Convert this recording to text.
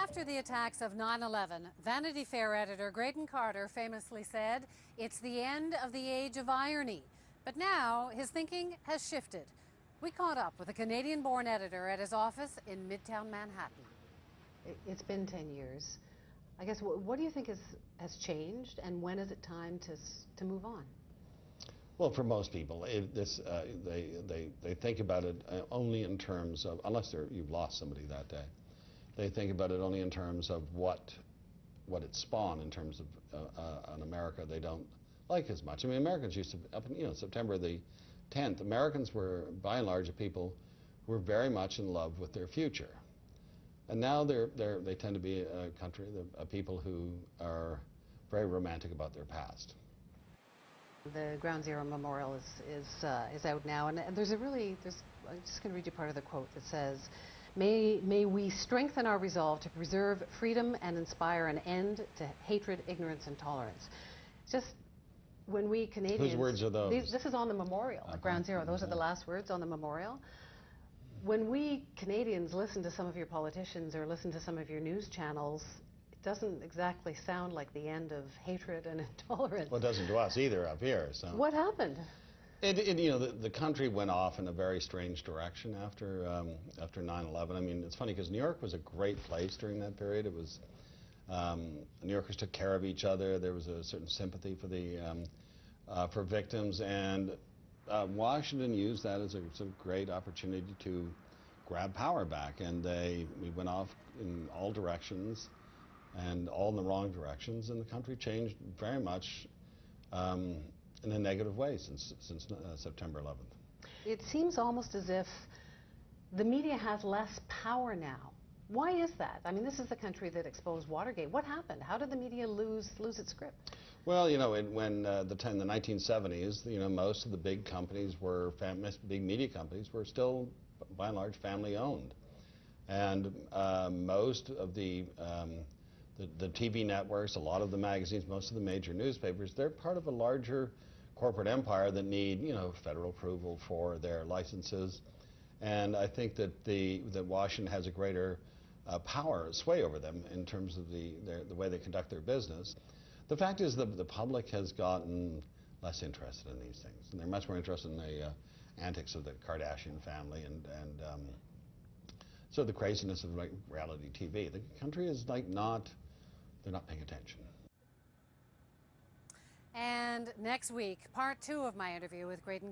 After the attacks of 9/11, Vanity Fair editor Graydon famously said, "It's the end of the age of irony." But now his thinking has shifted. We caught up with a Canadian-born editor at his office in Midtown Manhattan. It's been 10 years. I guess, what do you think has changed, and when is it time to move on? Well, for most people, they think about it only in terms of, unless you've lost somebody that day, they think about it only in terms of what it spawned in terms of an America they don't like as much. I mean, Americans used to, up in September the 10th, Americans were, by and large, people who were very much in love with their future. And now they tend to be a country, a people who are very romantic about their past. The Ground Zero Memorial is out now, and I'm just going to read you part of the quote that says, May we strengthen our resolve to preserve freedom and inspire an end to hatred, ignorance, and tolerance. Just when we Canadians... Whose words are those? This is on the memorial, at Ground Zero. Those are the last words on the memorial. When we Canadians listen to some of your politicians or listen to some of your news channels, it doesn't exactly sound like the end of hatred and intolerance. Well, it doesn't to us either up here. So. What happened? The country went off in a very strange direction after 9/11. I mean, it's funny because New York was a great place during that period. It was New Yorkers took care of each other. There was a certain sympathy for the for victims, and Washington used that as a great opportunity to grab power back. And we went off in all directions, and all in the wrong directions, and the country changed very much. In a negative way since September 11th. It seems almost as if the media has less power now. Why is that? I mean, this is the country that exposed Watergate. What happened? How did the media lose its grip? Well, when the 1970s, most of the big companies were big media companies were still, by and large, family-owned, and most of the TV networks, a lot of the magazines, most of the major newspapers, they're part of a larger corporate empire that need, federal approval for their licenses. And I think that Washington has a greater sway over them in terms of the way they conduct their business. The fact is the public has gotten less interested in these things, and they're much more interested in the antics of the Kardashian family and so the craziness of reality TV. The country is they're not paying attention. And next week, part 2 of my interview with Graydon.